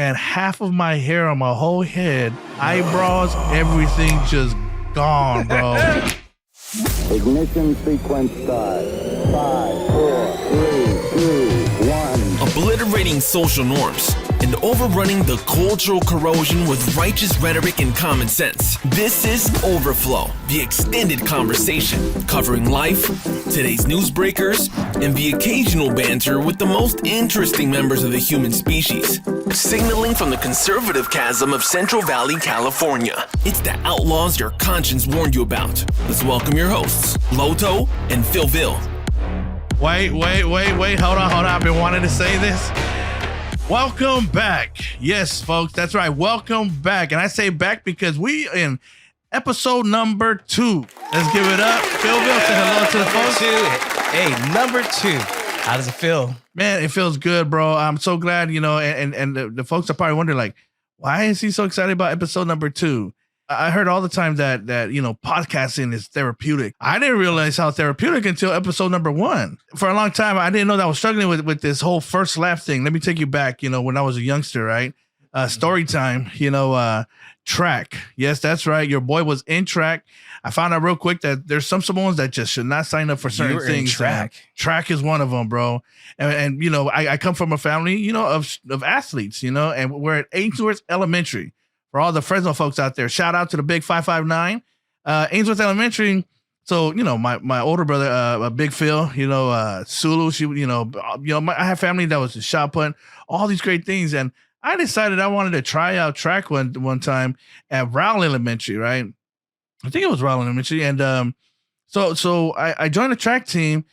and half of my hair on my whole head, eyebrows, everything just gone, bro. Ignition sequence start. 5, 4, 3, 2, 1. Obliterating social norms and overrunning the cultural corrosion with righteous rhetoric and common sense. This is Overflow, the extended conversation covering life, today's newsbreakers, and the occasional banter with the most interesting members of the human species. Signaling from the conservative chasm of Central Valley, California. It's the outlaws your conscience warned you about. Let's welcome your hosts, Loto and PhillVill. Wait. Hold on. I've been wanting to say this. Welcome back. Yes, folks, that's right. Welcome back. And I say back because we in episode number 2. Let's give it up. PhillVill, say hello to the folks. Hey, number 2. How does it feel? Man, it feels good, bro. I'm so glad, and the folks are probably wondering, like, why is he so excited about episode number 2? I heard all the time that podcasting is therapeutic. I didn't realize how therapeutic until episode number 1. For a long time, I didn't know that I was struggling with this whole first laugh thing. Let me take you back, when I was a youngster, right? Story time, track. Yes, that's right. Your boy was in track. I found out real quick that there's some Samoans that just should not sign up for certain things. Track. Track is one of them, bro. And I come from a family, of athletes, and we're at Ainsworth Elementary. For all the Fresno folks out there, shout out to the Big 559, Ainsworth Elementary. So, my older brother, Big Phil, Sulu, she, I have family that was shot put, all these great things. And I decided I wanted to try out track one time at Rowell Elementary, right? I think it was Rowell Elementary. And so I joined the track team.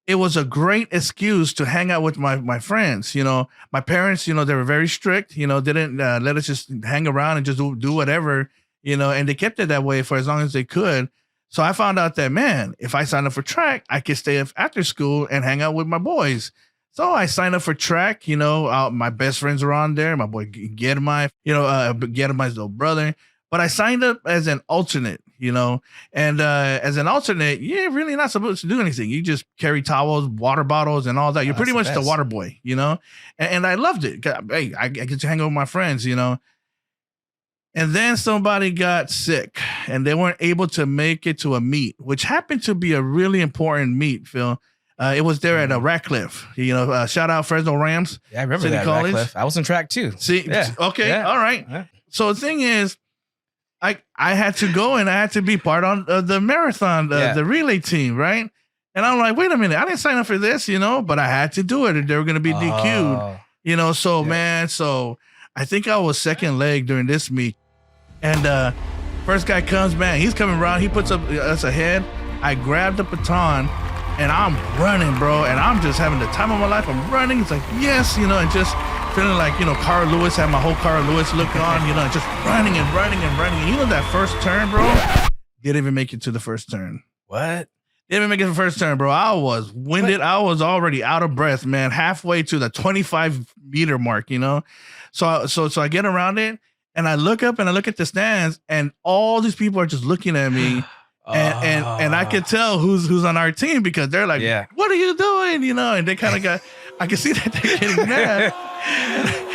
It was a great excuse to hang out with my friends. My parents, they were very strict, didn't let us just hang around and just do whatever, and they kept it that way for as long as they could. So I found out that, man, if I signed up for track, I could stay after school and hang out with my boys. So I signed up for track, my best friends were on there. My boy Gedemai, Gedemai's little brother. But I signed up as an alternate, and as an alternate, you're really not supposed to do anything. You just carry towels, water bottles, and all that. You're pretty much the water boy, and I loved it. Hey, I get to hang out with my friends, And then somebody got sick, and they weren't able to make it to a meet, which happened to be a really important meet, Phil. It was there at Ratcliffe, shout out Fresno Rams. Yeah, I remember City that, College. Ratcliffe. I was in track too. See, yeah. Okay, yeah. All right. Yeah. So the thing is, I had to go and I had to be part of the marathon, the relay team, right? And I'm like, wait a minute, I didn't sign up for this, but I had to do it, and they were going to be DQ'd, So man, so I think I was second leg during this meet, and first guy comes, man, he's coming around, he puts up us ahead. I grabbed the baton, and I'm running, bro, and I'm just having the time of my life. I'm running, it's like yes, and just feeling like, Carl Lewis, had my whole Carl Lewis look on, just running and running and running. And that first turn, bro, didn't even make it to the first turn. What? Didn't even make it to the first turn, bro. I was winded. I was already out of breath, man, halfway to the 25-meter mark, So I get around it, and I look up and I look at the stands, and all these people are just looking at me. And I could tell who's on our team, because they're like, what are you doing? And they kind of I can see that they're getting mad.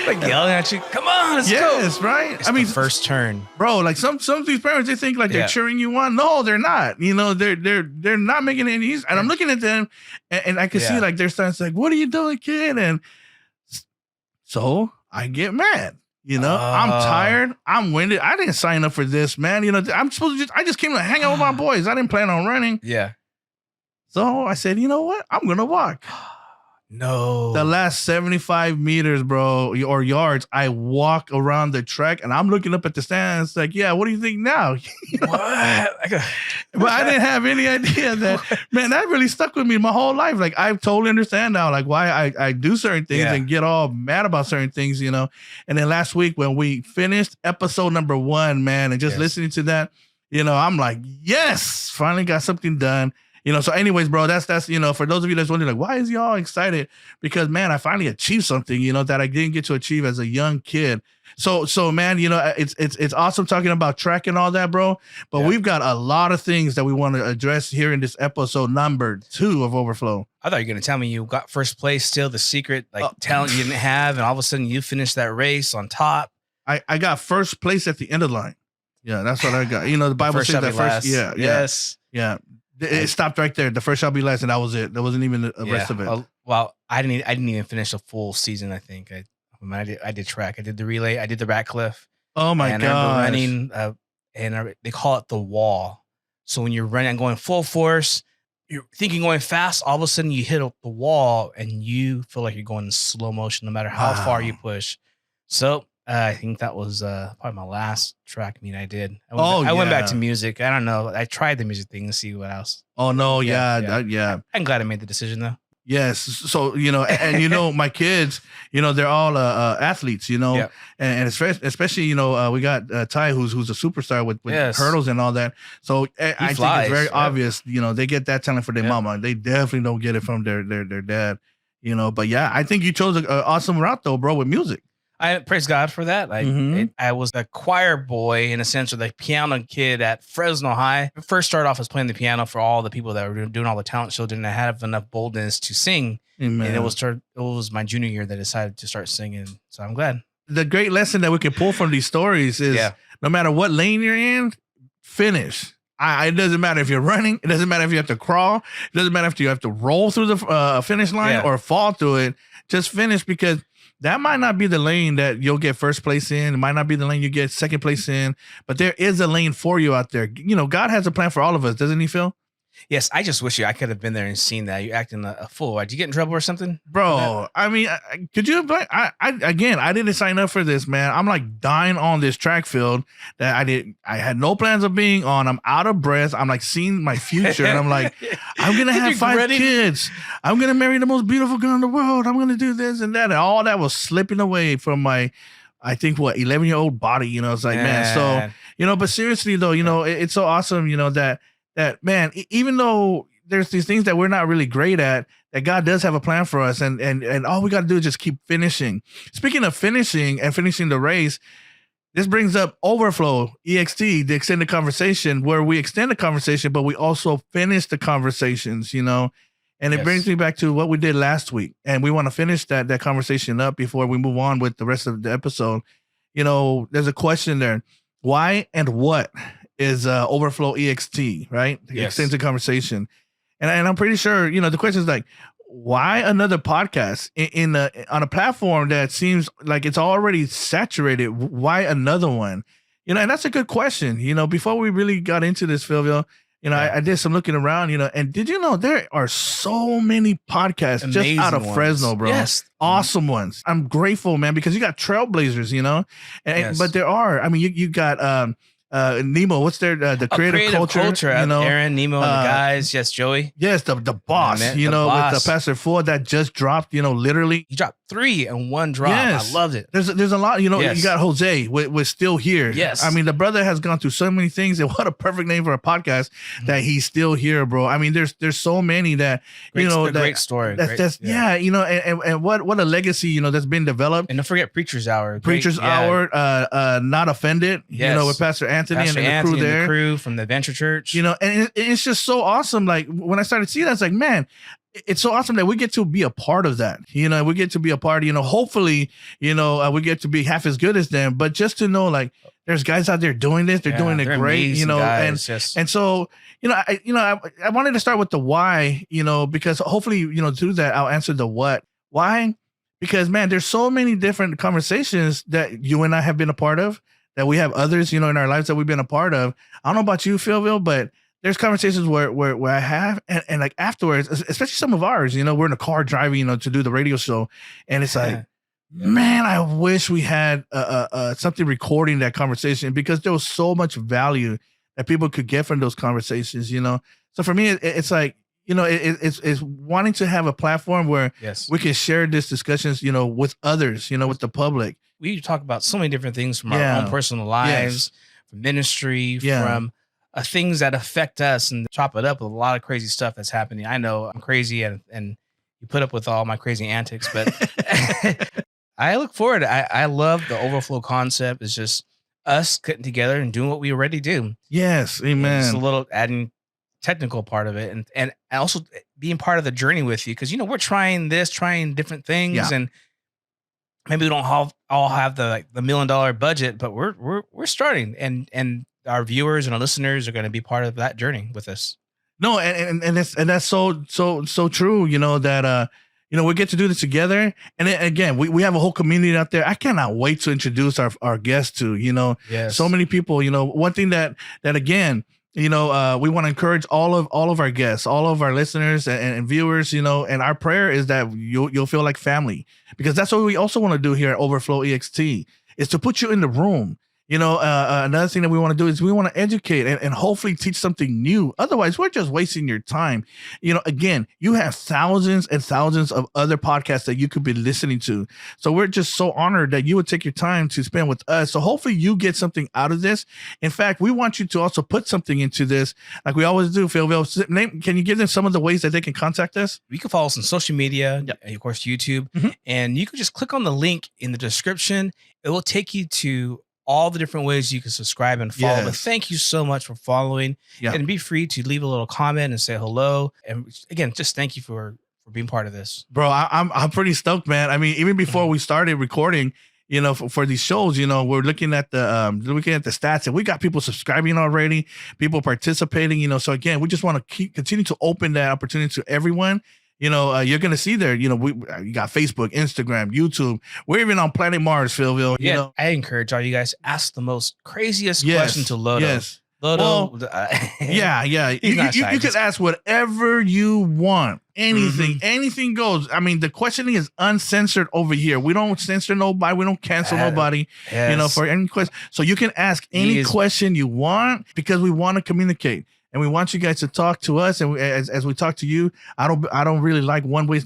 Like yelling at you, come on, let's go. Yes, right. It's the first turn, bro. Like some of these parents, they think like they're cheering you on. No, they're not. They're not making any use. And I'm looking at them, and I can see like they're starting to say, what are you doing, kid? And so I get mad. I'm tired. I'm winded. I didn't sign up for this, man. I'm supposed to I just came to hang out with my boys. I didn't plan on running. Yeah. So I said, you know what? I'm going to walk. No. The last 75 meters, bro, or yards, I walk around the track, and I'm looking up at the stands like, yeah, what do you think now? What? But I didn't have any idea that, man, that really stuck with me my whole life. Like, I totally understand now, like, why I do certain things and get all mad about certain things, And then last week when we finished episode number 1, man, and just listening to that, I'm like, yes, finally got something done. So anyways, bro, that's, for those of you that's wondering, like, why is he all excited? Because, man, I finally achieved something, that I didn't get to achieve as a young kid. So, man, it's awesome talking about track and all that, bro. But we've got a lot of things that we want to address here in this episode number 2 of Overflow. I thought you were going to tell me you got first place, still the secret, talent you didn't have. And all of a sudden you finished that race on top. I got first place at the end of the line. Yeah, that's what I got. The Bible says that first. Yeah. Yes. Yeah. It stopped right there. The first shall be last, and that was it. There wasn't even the rest of it. Well, I didn't even finish a full season. I think I did track. I did the relay. I did the Ratcliffe. Oh my god! I remember running, and they call it the wall. So when you're running and going full force, you're thinking going fast. All of a sudden, you hit the wall, and you feel like you're going in slow motion, no matter how far you push. So I think that was probably my last track meet I did. I went back to music. I don't know. I tried the music thing to see what else. Oh no, yeah. I'm glad I made the decision though. Yes. So, and my kids, they're all athletes, and especially, we got Ty, who's a superstar with hurdles and all that. So I think it's very obvious, they get that talent for their mama. They definitely don't get it from their dad, but yeah, I think you chose an awesome route though, bro, with music. I praise God for that. I was a choir boy in a sense, or the piano kid at Fresno High. I first started off as playing the piano for all the people that were doing all the talent shows. Didn't have enough boldness to sing. Amen. And it was my junior year that I decided to start singing. So I'm glad. The great lesson that we can pull from these stories is no matter what lane you're in, finish. It doesn't matter if you're running. It doesn't matter if you have to crawl. It doesn't matter if you have to roll through the finish line or fall through it. Just finish, because that might not be the lane that you'll get first place in. It might not be the lane you get second place in, but there is a lane for you out there. God has a plan for all of us, doesn't he, Phil? Yes, I just wish I could have been there and seen that. You acting a fool. Did you get in trouble or something? Bro, I mean, could you? I didn't sign up for this, man. I'm like dying on this track field that I had no plans of being on. I'm out of breath. I'm like seeing my future, and I'm like, I'm going to have 5 kids. I'm going to marry the most beautiful girl in the world. I'm going to do this and that. And all that was slipping away from my, I think, 11-year-old body. It's like, man. So, but seriously though, it's so awesome, that man, even though there's these things that we're not really great at, that God does have a plan for us, and all we got to do is just keep finishing. Speaking of finishing and finishing the race, this brings up Overflow EXT, the extended conversation, where we extend the conversation, but we also finish the conversations, and it brings me back to what we did last week, and we want to finish that conversation up before we move on with the rest of the episode. There's a question there: why and what is Overflow EXT, right? Extended conversation. And I'm pretty sure, the question is like, why another podcast on a platform that seems like it's already saturated? Why another one? And that's a good question. Before we really got into this, PhillVill, I did some looking around, and did you know there are so many podcasts amazing just out of Fresno, bro? Yes. Awesome ones. I'm grateful, man, because you got trailblazers, but there are, I mean, you got, Nemo, what's their the creative culture, Aaron, Nemo, and the guys. Yes, Joey. Yes, the boss, with the Pastor Ford that just dropped, literally he dropped 3 in one drop. Yes. I loved it. There's a lot, you got Jose with Still Here. Yes, I mean, the brother has gone through so many things, and what a perfect name for a podcast that he's still here, bro. I mean, there's so many that great story. And what a legacy that's been developed. And don't forget Preacher's Hour. Hour, Not Offended. With Pastor Anthony and the crew there. The crew from the Adventure Church. And it's just so awesome. Like when I started seeing that, it's like, man, it's so awesome that we get to be a part of that. We get to be a part, hopefully, we get to be half as good as them, but just to know, like, there's guys out there doing this, they're doing it great, and so, I wanted to start with the why, because hopefully, through that, I'll answer the what. Why? Because, man, there's so many different conversations that you and I have been a part of, that we have others, in our lives that we've been a part of. I don't know about you, PhillVill, but there's conversations where I have, and like afterwards, especially some of ours, we're in a car driving, to do the radio show. And it's like, man, I wish we had something recording that conversation, because there was so much value that people could get from those conversations, So for me, it's like, it's wanting to have a platform where we can share these discussions, with others, with the public. We talk about so many different things from our own personal lives, from ministry, from things that affect us and chop it up with a lot of crazy stuff that's happening. I know I'm crazy and you put up with all my crazy antics, but I look forward. I love the Overflow concept. It's just us getting together and doing what we already do. Yes, And amen. just a little adding technical part of it and also being part of the journey with you. Cause we're trying different things Yeah. and maybe we don't all have the $1 million budget, but we're starting and our viewers and our listeners are going to be part of that journey with us. No, and that's so true. That we get to do this together, and then, again, we have a whole community out there. I cannot wait to introduce our guests to. Yes. So many people. One thing that again, we want to encourage all of our guests, all of our listeners and viewers. And our prayer is that you'll feel like family, because that's what we also want to do here at Overflow EXT, is to put you in the room. Another thing that we want to do is we want to educate and hopefully teach something new. Otherwise, we're just wasting your time. Again, you have thousands and thousands of other podcasts that you could be listening to. So we're just so honored that you would take your time to spend with us. So hopefully you get something out of this. In fact, we want you to also put something into this, like we always do. PhillVill, can you give them some of the ways that they can contact us? You can follow us on social media, and of course, YouTube, and you can just click on the link in the description. It will take you to all the different ways you can subscribe and follow. Yes. But thank you so much for following. Yeah. And be free to leave a little comment and say hello. And again, just thank you for being part of this. Bro, I'm pretty stoked, man. I mean, even before we started recording, for these shows, we're looking at the stats, and we got people subscribing already, people participating, so again, we just want to continue to open that opportunity to everyone. You're going to see there, you got Facebook, Instagram, YouTube. We're even on Planet Mars, PhillVill. Yeah, I encourage all you guys, ask the most craziest Yes, question to Loto. yes. Loto. Well, yeah. He's not shy, You can just- ask whatever you want. Anything goes. I mean, the questioning is uncensored over here. We don't censor nobody. We don't cancel nobody, Yes. for any question. So you can ask any question you want, because we want to communicate. And we want you guys to talk to us, and as we talk to you, I don't really like one-way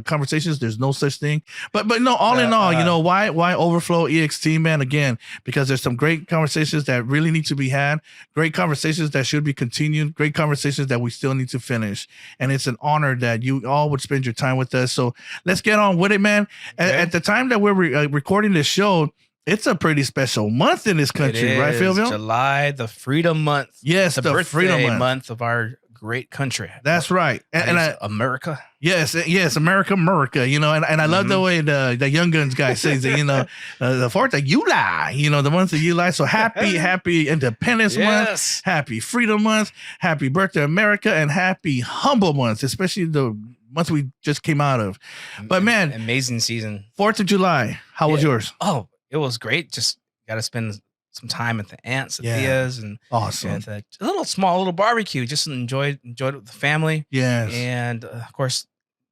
conversations. There's no such thing. But no, all in all, why Overflow EXT, man? Again, because there's some great conversations that really need to be had, great conversations that should be continued, great conversations that we still need to finish. And it's an honor that you all would spend your time with us. So let's get on with it, man. Okay. At the time that we're recording this show, it's a pretty special month in this country, right, PhillVill? July, the Freedom Month. Yes, the the birthday Freedom Month. of our great country. That's right. And America. yes, America. And I love the way the Young Guns guy says it, the 4th of July, the month of July. So happy Independence Month, happy Freedom Month, happy Birthday America, and happy Humble Month, especially the month we just came out of. But man, amazing season. 4th of July, how was yours? Oh, it was great. Just got to spend some time at the aunts, at Thea's, and Awesome. with a little barbecue. Just enjoyed it with the family. Yes. And of course,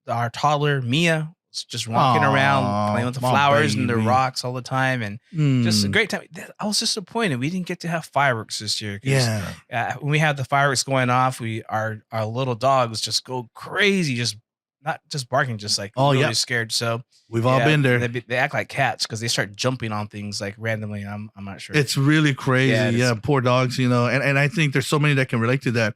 our toddler Mia was just walking around, playing with the flowers and the rocks all the time, and just a great time. I was disappointed we didn't get to have fireworks this year. When we had the fireworks going off, our little dogs just go crazy, just not just barking, just like really scared. So we've all been there. They act like cats because they start jumping on things like randomly. I'm not sure. It's really crazy. Yeah, poor dogs, and I think there's so many that can relate to that,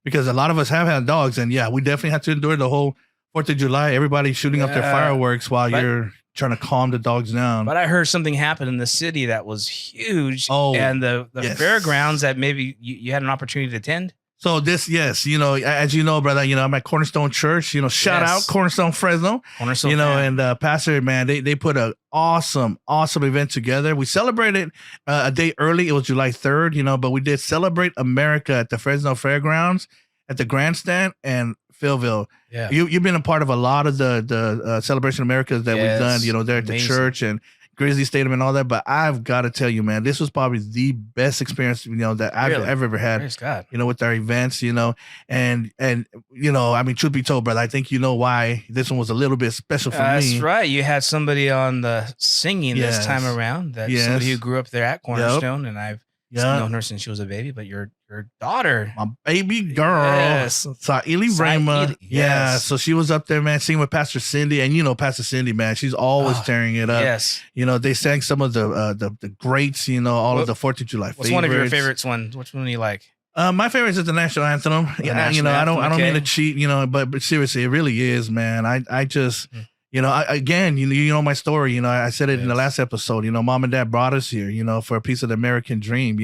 because a lot of us have had dogs, and we definitely have to endure the whole 4th of July, everybody shooting up their fireworks while you're trying to calm the dogs down. But I heard something happen in the city that was huge. Oh, and the fairgrounds that maybe you had an opportunity to attend. So this, as you know, brother, I'm at Cornerstone Church, shout out Cornerstone Fresno, and Pastor, man, they put an awesome event together. We celebrated a day early. It was July 3rd, but we did celebrate America at the Fresno Fairgrounds at the grandstand. And PhillVill, you've been a part of a lot of the Celebration Americas that we've done, there at the church and Grizzly Stadium and all that. But I've got to tell you, man, this was probably the best experience, that I've ever had, Praise God. with our events, and I mean, truth be told, brother, I think why this one was a little bit special for me. That's right. You had somebody on the singing this time around, somebody who grew up there at Cornerstone, and I've known her since she was a baby, but your daughter, my baby girl, Saili Rama. Yeah, so she was up there, man, singing with Pastor Cindy, and Pastor Cindy, man, she's always tearing it up. Yes, they sang some of the greats, all of the 4th of July. What's one of your favorites? Which one do you like? My favorite is the national anthem. The Yeah, national I don't anthem, mean to okay. cheat, but seriously, it really is, man. I just, Mm. again, you know my story. I said it in the Yes. last episode. Mom and dad brought us here, for a piece of the American dream.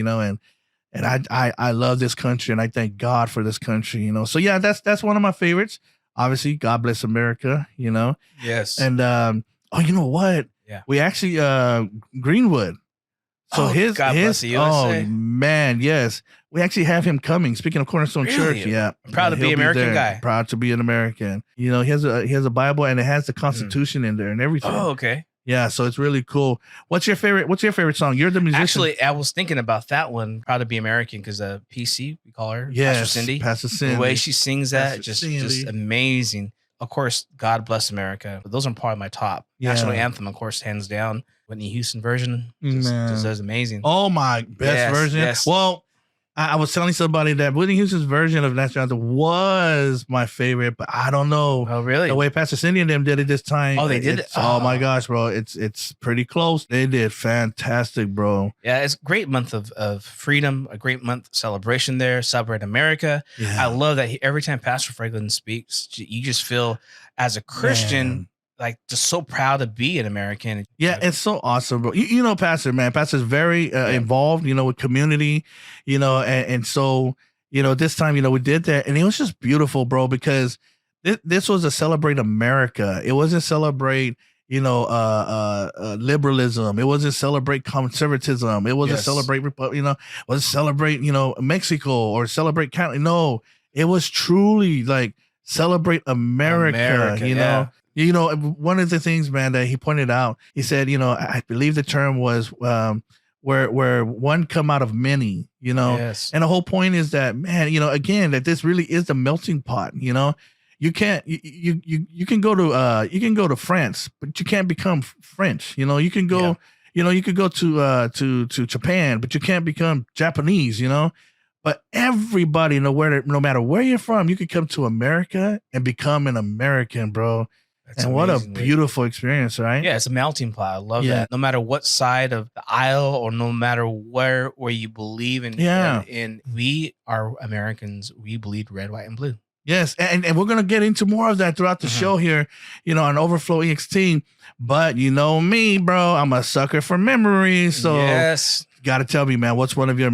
And I love this country, and I thank God for this country. So yeah, that's one of my favorites. Obviously, God bless America. Yes. And oh, you know what? Yeah. We actually Greenwood. So God bless the USA. oh man, yes, we actually have him coming. Speaking of Cornerstone Really? Church, yeah, I'm proud to be he'll American there. guy. Proud to be an American. He has a Bible, and it has the Constitution in there and everything. Oh, okay. Yeah, so it's really cool. What's your favorite song? You're the musician. Actually, I was thinking about that one. Proud to be American because PC, we call her. yes, Pastor Cindy. Pastor Cindy. The way she sings that, Pastor just Cindy. amazing. Of course, God bless America. But those are part of my top. National Yeah. anthem, of course, hands down. Whitney Houston version. Man. Just does amazing. Oh my, best Yes, version. yes. Well, I was telling somebody that Whitney Houston's version of National Anthem was my favorite, but I don't know. Oh, really? The way Pastor Cindy and them did it this time. Oh, they did it? it's- Oh my Oh. gosh, bro. It's pretty close. They did fantastic, bro. Yeah, it's a great month of freedom, a great month of celebration there, celebrate America. I Yeah. love that every time Pastor Franklin speaks, you just feel as a Christian, Man. like just so proud to be an American. Yeah, it's so awesome, bro. You know, Pastor, man. Pastor's very involved, with community, and so, this time, we did that, and it was just beautiful, bro, because this was a celebrate America. It wasn't celebrate, liberalism. It wasn't celebrate conservatism. It wasn't Yes. celebrate, wasn't celebrate, Mexico or celebrate Canada. No, it was truly like celebrate America, yeah. One of the things, man, that he pointed out, he said, I believe the term was where one come out of many, Yes. and the whole point is that, man, again, that this really is the melting pot. You can't you can go to France, but you can't become French. You can go you could go to Japan, but you can't become Japanese. But everybody, no matter where you're from, you could come to America and become an American, bro. That's and what a amazing, dude. beautiful experience, right? Yeah, it's a melting pot. I love Yeah. that. No matter what side of the aisle or no matter where you believe in, Yeah. in we are Americans. We bleed red, white, and blue. Yes, and we're gonna get into more of that throughout the Mhm. show here, on Overflow EXT. But you know me, bro, I'm a sucker for memories. So yes. got to tell me, man, what's one of your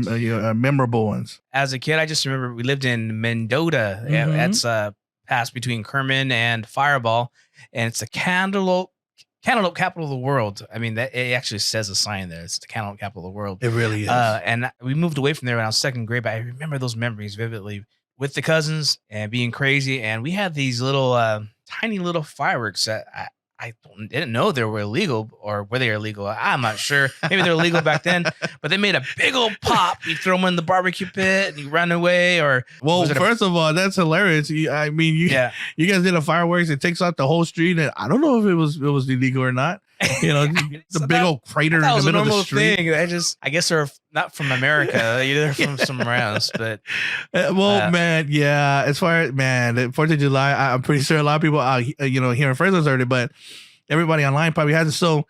memorable ones? As a kid, I just remember we lived in Mendota. Mhm. That's pass between Kerman and Fireball, and it's the cantaloupe capital of the world. I mean, that it actually says a sign there. It's the cantaloupe capital of the world. It really is. And we moved away from there when I was second grade, but I remember those memories vividly with the cousins and being crazy. And we had these little tiny little fireworks that I didn't know they were illegal, or were they illegal? I'm not sure. Maybe they're illegal back then, but they made a big old pop. You throw them in the barbecue pit and you run away, or Well, was it a- first of all, that's hilarious. You yeah. you guys did a fireworks. It takes out the whole street, and I don't know if it was illegal or not. It's So a big that- old crater That in was the a middle of the normal street. thing. I guess they're not from America. They're from somewhere else. But Man, yeah. As far as, man, the 4th of July, I'm pretty sure a lot of people out, here in Fresno's heard it, but everybody online probably has it. So,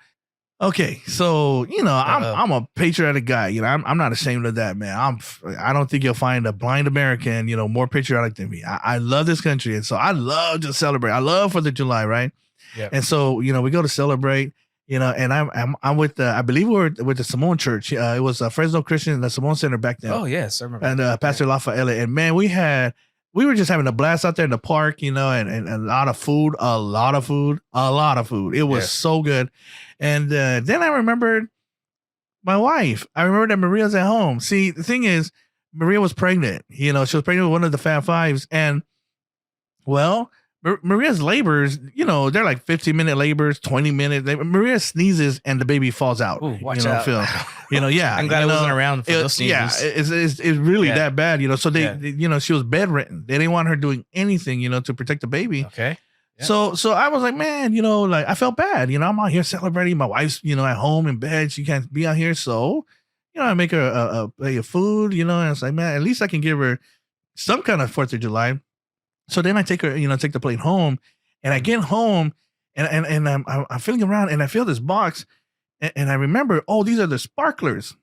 okay, so I'm a patriotic guy. I'm not ashamed of that, man. I don't think you'll find a blind American, more patriotic than me. I love this country, and so I love to celebrate. I love 4th of July, right? yeah. And so, we go to celebrate, and I'm with I believe we were with the Simone Church. It was Fresno Christian, the Simone Center back then. Oh yes, I remember. And Pastor Lafayette. And man, we were just having a blast out there in the park, and a lot of food. It was Yes. so good. And then I remembered my wife. I remember that Maria's at home. See, the thing is, Maria was pregnant. She was pregnant with one of the Fab Fives. And, well, Maria's labors, they're like 15-minute labors, 20-minute. Maria sneezes and the baby falls out. Ooh, watch out. Phil. Yeah. I'm glad I wasn't around for those Yeah, sneezes. it's really Yeah. that bad, So Yeah. she was bedridden. They didn't want her doing anything, to protect the baby. Okay. Yeah. So I was like, man, like I felt bad. I'm out here celebrating. My wife's, at home in bed. She can't be out here. So, I make her a plate of food, and it's like, man, at least I can give her some kind of 4th of July. So then I take her, take the plate home, and I get home, and I'm feeling around, and I feel this box, and I remember, oh, these are the sparklers.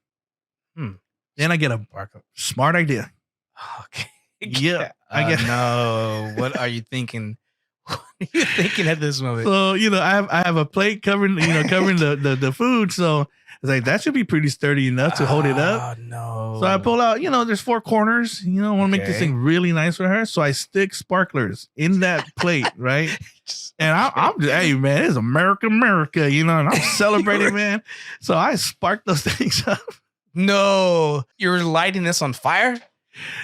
Then I get a smart idea. Okay. Yeah, I guess. No. What are you thinking? What are you thinking at this moment? So, I have a plate covering the food. So it's like, that should be pretty sturdy enough to hold it up. Oh, no. So I pull out, there's 4 corners, I want to make this thing really nice for her. So I stick sparklers in that plate, right? And I'm just, hey man, it's America, and I'm celebrating, man. So I spark those things up. No, you're lighting this on fire?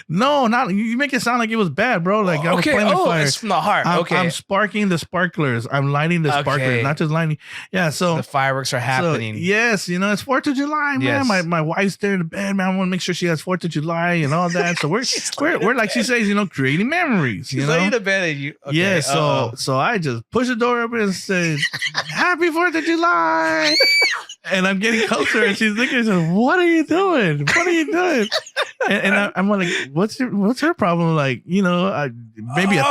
No, not you. Make it sound like it was bad, bro. Like I was playing with fire. It's from the heart. I'm sparking the sparklers. I'm lighting the sparklers, not just lighting. Yeah, so the fireworks are happening. So, yes, it's 4th of July, man. Yes. My wife's there in the bed, man. I want to make sure she has 4th of July and all that. So we're like she says, creating memories. She's laying in bed and you. Okay. Yeah, so I just push the door open and say, "Happy 4th of July." And I'm getting closer, and she's looking and says, "What are you doing? What are you doing?" And I'm like, "What's her problem?" Like, maybe a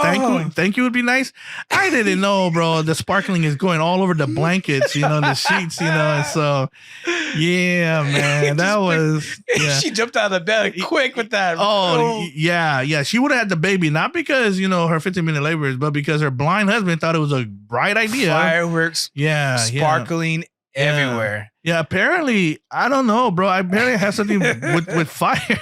thank you would be nice. I didn't know, bro. The sparkling is going all over the blankets, the sheets, and so yeah, man, that was. Yeah. She jumped out of bed quick with that. Oh, yeah. She would have had the baby, not because her 15-minute labor is, but because her blind husband thought it was a bright idea. Fireworks, sparkling. Everywhere. Yeah, apparently, I don't know, bro. I apparently have something with fire.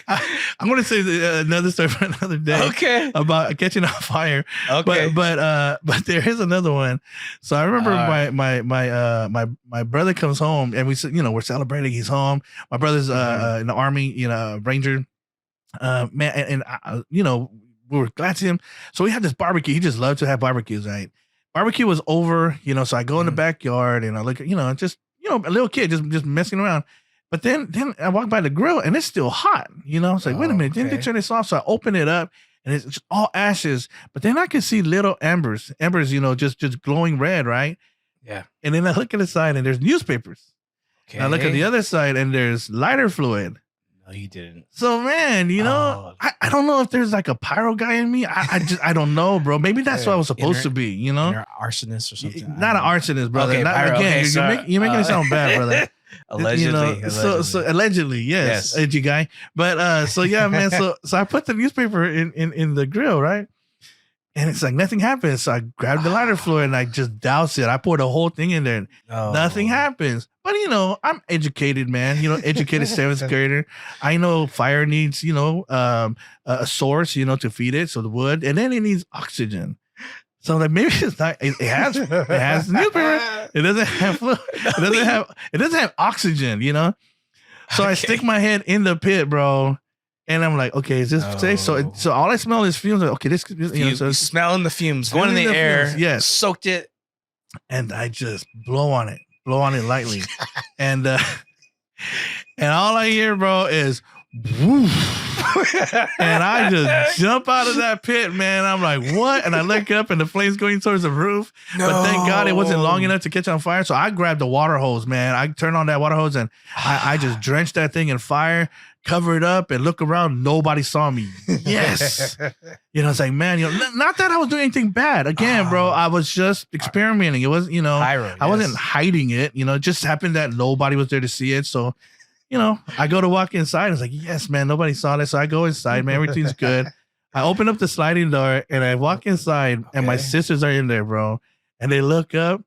I'm going to say another story for another day. Okay. About catching on fire. Okay. But there is another one. So I remember my brother comes home and we said, we're celebrating. He's home. My brother's in the Army, Ranger. Man, and we were glad to see him. So we had this barbecue. He just loved to have barbecues, right? Barbecue was over, so I go in the backyard and I look at, just, a little kid just messing around. But then I walk by the grill and it's still hot, It's like, wait a minute, didn't they turn this off? So I open it up and it's just all ashes. But then I can see little embers, just glowing red, right? Yeah. And then I look at the side and there's newspapers. Okay. And I look at the other side and there's lighter fluid. No, you didn't. So man, I don't know if there's like a pyro guy in me. I don't know, bro. Maybe that's what I was supposed to be, You're an arsonist or something. Not an arsonist, brother. Okay, pyro. You're making it sound bad, brother. Allegedly. So allegedly, yes. Edgy guy. But so yeah, man. So I put the newspaper in the grill, right? And it's like nothing happens. So I grabbed the lighter fluid and I just doused it. I poured the whole thing in there and nothing happens. But I'm educated, man. Educated 7th grader. I know fire needs, a source, to feed it. So the wood, and then it needs oxygen. So like maybe it's not. It has newspaper. It doesn't have fluid. It doesn't have oxygen. So I stick my head in the pit, bro. And I'm like, okay, is this safe? So all I smell is fumes. Like, okay, this, so smelling the fumes going in the air. Fumes, yes, soaked it, and I just blow on it lightly, and all I hear, bro, is woof. And I just jump out of that pit, man. I'm like, what? And I look up and the flames going towards the roof. No. But thank God it wasn't long enough to catch on fire. So I grabbed the water hose, man. I turned on that water hose and I just drenched that thing in fire, cover it up and look around. Nobody saw me. Yes. It's like, man, not that I was doing anything bad. Again, bro, I was just experimenting. It was, Pyro, I wasn't hiding it. It just happened that nobody was there to see it. So, I go to walk inside. It's like, yes, man, nobody saw this. So I go inside, man. Everything's good. I open up the sliding door and I walk inside and my sisters are in there, bro. And they look up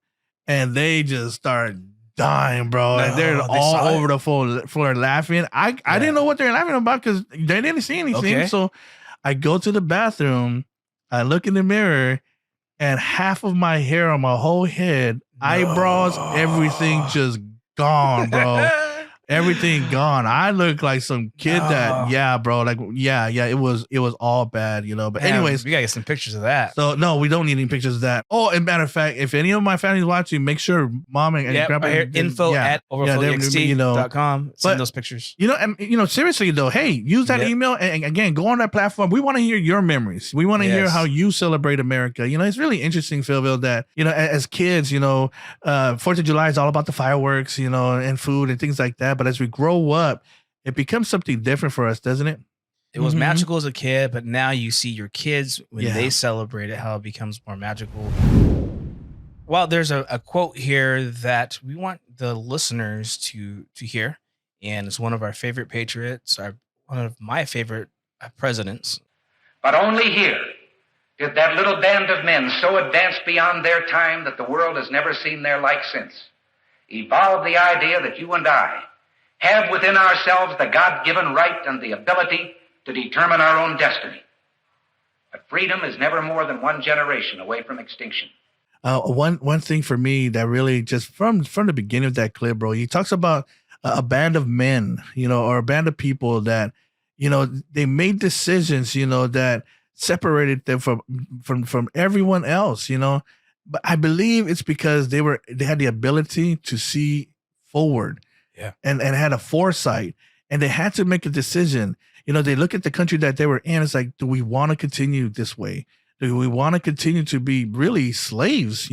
and they just start dying, bro. And they're all over the floor laughing. I didn't know what they're laughing about because they didn't see anything. Okay. So I go to the bathroom. I look in the mirror and half of my hair on my whole head, eyebrows, everything just gone, bro. Everything gone. I look like some kid that, bro. Like, it was all bad, But anyways, we gotta get some pictures of that. So no, we don't need any pictures of that. Oh, and matter of fact, if any of my family's watching, make sure mom and grandpa info at overflowext.com. Send those pictures. And seriously though, hey, use that email and again, go on that platform. We want to hear your memories. We want to hear how you celebrate America. It's really interesting, PhillVill, that as kids, 4th of July is all about the fireworks, and food and things like that. But as we grow up, it becomes something different for us, doesn't it? It was magical as a kid, but now you see your kids when they celebrate it, how it becomes more magical. Well, there's a quote here that we want the listeners to hear, and it's one of our favorite patriots, one of my favorite presidents. But only here did that little band of men, so advanced beyond their time that the world has never seen their like since, evolve the idea that you and I have within ourselves the God-given right and the ability to determine our own destiny. But freedom is never more than one generation away from extinction. One thing for me that really just from the beginning of that clip, bro, he talks about a band of men, or a band of people that, they made decisions, that separated them from everyone else, But I believe it's because they had the ability to see forward, and had a foresight, and they had to make a decision. They look at the country that they were in. It's like, do we want to continue this way? Do we want to continue to be really slaves,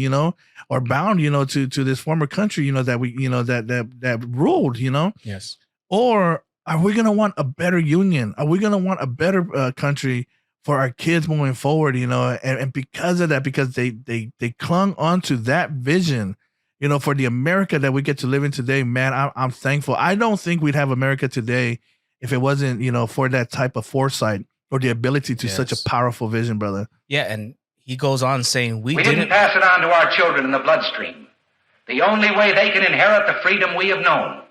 or bound, to this former country, that we, that ruled, Yes. Or are we going to want a better union? Are we going to want a better country for our kids moving forward, and because of that, because they clung onto that vision, for the America that we get to live in today, man, I'm thankful. I don't think we'd have America today if it wasn't, for that type of foresight or the ability to such a powerful vision, brother. Yeah, and he goes on saying, we didn't pass it on to our children in the bloodstream. The only way they can inherit the freedom we have known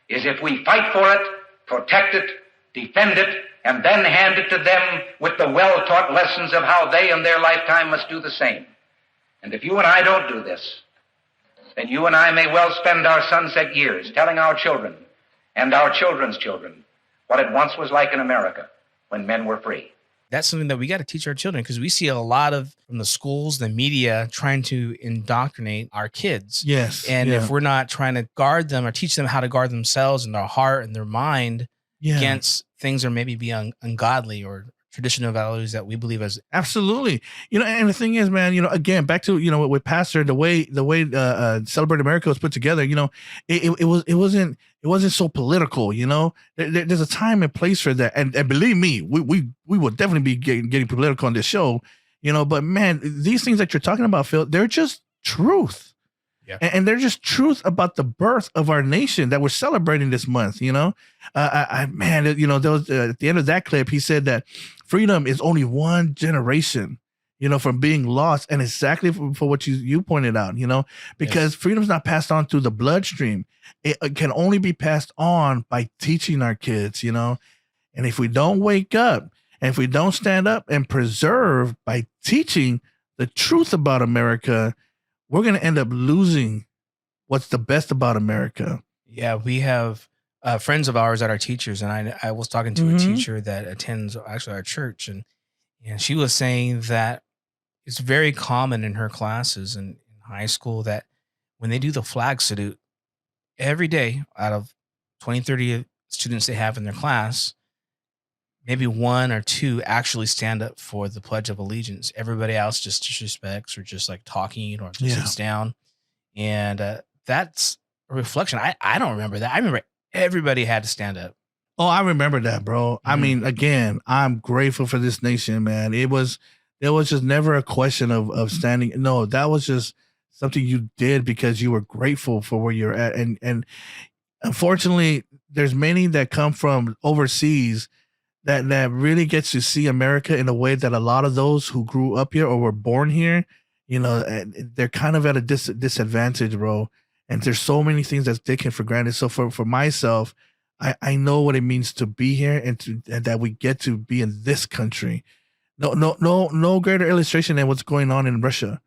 is if we fight for it, protect it, defend it, and then hand it to them with the well-taught lessons of how they in their lifetime must do the same. And if you and I don't do this, then you and I may well spend our sunset years telling our children and our children's children what it once was like in America when men were free. That's something that we got to teach our children, because we see a lot of from the schools, the media trying to indoctrinate our kids. Yes. And if we're not trying to guard them or teach them how to guard themselves and their heart and their mind against things that maybe be ungodly or traditional values that we believe as. Absolutely. And the thing is, man, again, back to, with Pastor, the way Celebrate America was put together, it wasn't so political, there's a time and place for that. And believe me, we will definitely be getting political on this show, but man, these things that you're talking about, Phil, they're just truth. Yeah. And they're just truth about the birth of our nation that we're celebrating this month. There was, at the end of that clip, he said that freedom is only one generation, from being lost. And exactly for what you pointed out, because freedom's not passed on through the bloodstream. It can only be passed on by teaching our kids, and if we don't wake up and if we don't stand up and preserve by teaching the truth about America, we're going to end up losing what's the best about America. Yeah, we have friends of ours that are teachers, and I was talking to a teacher that attends actually our church, and she was saying that it's very common in her classes in high school that when they do the flag salute every day out of 20, 30 students they have in their class, maybe one or two actually stand up for the Pledge of Allegiance. Everybody else just disrespects or just like talking or just sits down. And that's a reflection. I don't remember that. I remember everybody had to stand up. Oh, I remember that, bro. I mean, again, I'm grateful for this nation, man. There was just never a question of standing. No, that was just something you did because you were grateful for where you're at. And unfortunately, there's many that come from overseas that really gets to see America in a way that a lot of those who grew up here or were born here, they're kind of at a disadvantage, bro. And there's so many things that's taken for granted. So for myself, I know what it means to be here and that we get to be in this country. No greater illustration than what's going on in Russia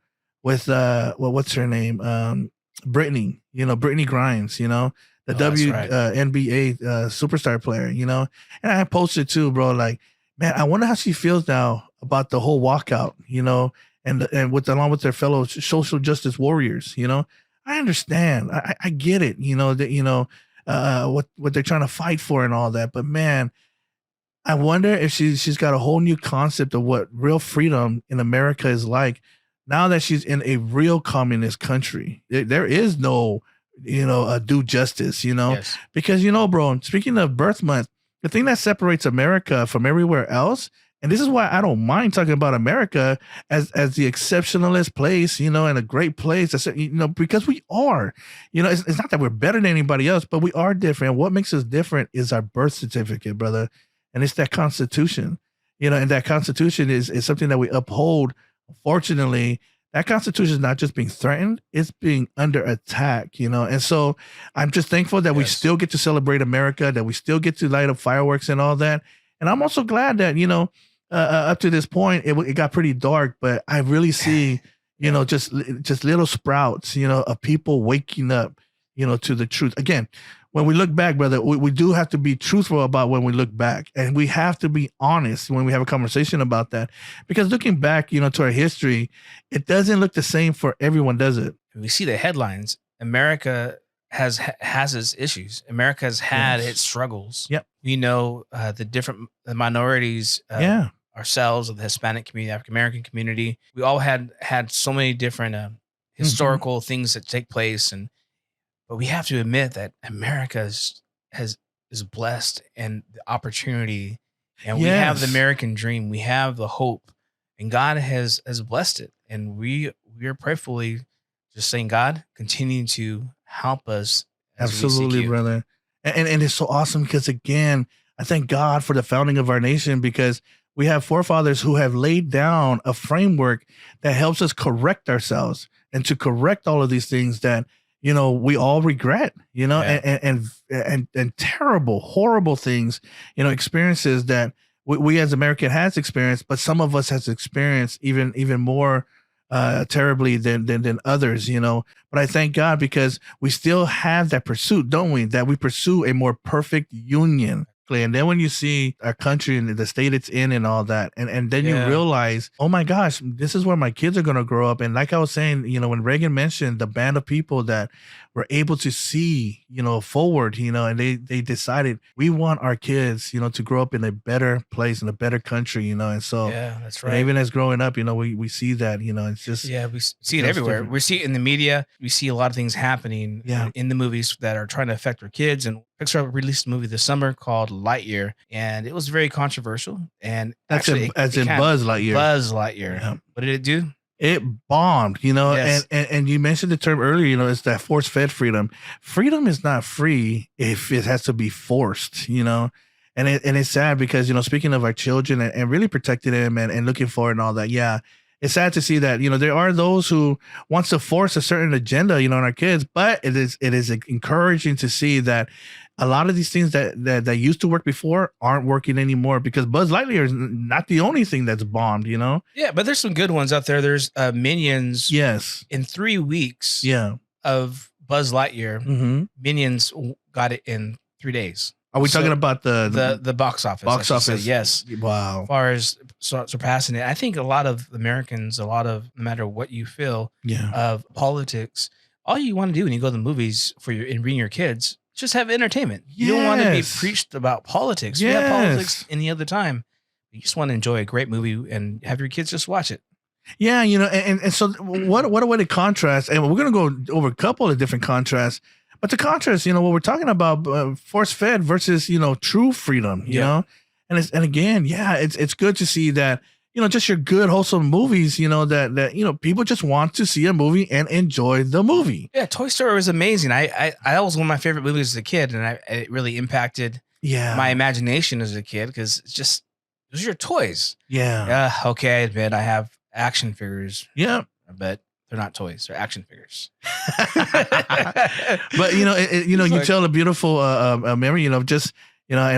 with what's her name? Brittany, Brittany Grimes, the WNBA superstar player, and I posted too, bro. Like, man, I wonder how she feels now about the whole walkout, and along with their fellow social justice warriors. I understand, I get it, what they're trying to fight for and all that. But man, I wonder if she's got a whole new concept of what real freedom in America is like now that she's in a real communist country. There is no do justice, Yes. Because, bro, speaking of birth month, the thing that separates America from everywhere else, and this is why I don't mind talking about America as the exceptionalist place, and a great place, because we are, it's not that we're better than anybody else, but we are different. What makes us different is our birth certificate, brother. and it's that Constitution. And that Constitution is something that we uphold. Unfortunately, that Constitution is not just being threatened, it's being under attack, And so I'm just thankful that we still get to celebrate America, that we still get to light up fireworks and all that. And I'm also glad that, up to this point, it got pretty dark, but I really see, just little sprouts, of people waking up, to the truth. Again, when we look back, brother, we do have to be truthful about when we look back, and we have to be honest when we have a conversation about that, because looking back, to our history, it doesn't look the same for everyone, does it? We see the headlines. America has its issues. America has had its struggles. Yep. We know the different minorities, ourselves, of the Hispanic community, African American community. We all had so many different historical things that take place, but we have to admit that America is blessed, and the opportunity, and we have the American dream. We have the hope, and God has blessed it. And we are prayerfully just saying, God, continue to help us. Absolutely, brother. And it's so awesome because, again, I thank God for the founding of our nation, because we have forefathers who have laid down a framework that helps us correct ourselves and to correct all of these things that, we all regret, and terrible, horrible things, experiences that we as American has experienced, but some of us has experienced even more terribly than others, But I thank God, because we still have that pursuit, don't we? That we pursue a more perfect union. And then when you see our country and the state it's in and all that, and then you realize, oh my gosh, this is where my kids are going to grow up. And like I was saying, when Reagan mentioned the band of people that were able to see, forward, and they decided we want our kids, to grow up in a better place, in a better country, and so that's right. Even as growing up, we see that, it's just we see it everywhere. Different. We see it in the media. We see a lot of things happening in the movies that are trying to affect our kids. And Pixar released a movie this summer called Lightyear, and it was very controversial. And that's actually, as in Buzz Lightyear. Buzz Lightyear. Yeah. What did it do? It bombed, and you mentioned the term earlier, it's that force-fed freedom. Freedom is not free if it has to be forced, and it's sad because, speaking of our children and really protecting them and looking forward and all that, it's sad to see that, there are those who wants to force a certain agenda, on our kids, but it is encouraging to see that a lot of these things that used to work before aren't working anymore, because Buzz Lightyear is not the only thing that's bombed, Yeah, but there's some good ones out there. There's Minions. Yes. In 3 weeks of Buzz Lightyear, Minions got it in 3 days. Are we talking about the box office? Box office. Yes. Wow. As far as surpassing it, I think a lot of Americans, no matter what you feel of politics, all you want to do when you go to the movies and bring your kids, just have entertainment. You don't want to be preached about politics. You have politics any other time. You just want to enjoy a great movie and have your kids just watch it. Yeah, and so what a way to contrast. And we're going to go over a couple of different contrasts. But the contrast, what we're talking about, force-fed versus, true freedom, you know? And again, it's good to see that, just your good, wholesome movies, that people just want to see a movie and enjoy the movie. Yeah, Toy Story was amazing. I was one of my favorite movies as a kid, and it really impacted my imagination as a kid, because it's just, those are your toys. Yeah. Okay, I admit I have action figures. Yeah. But they're not toys; they're action figures. But you tell a beautiful memory. And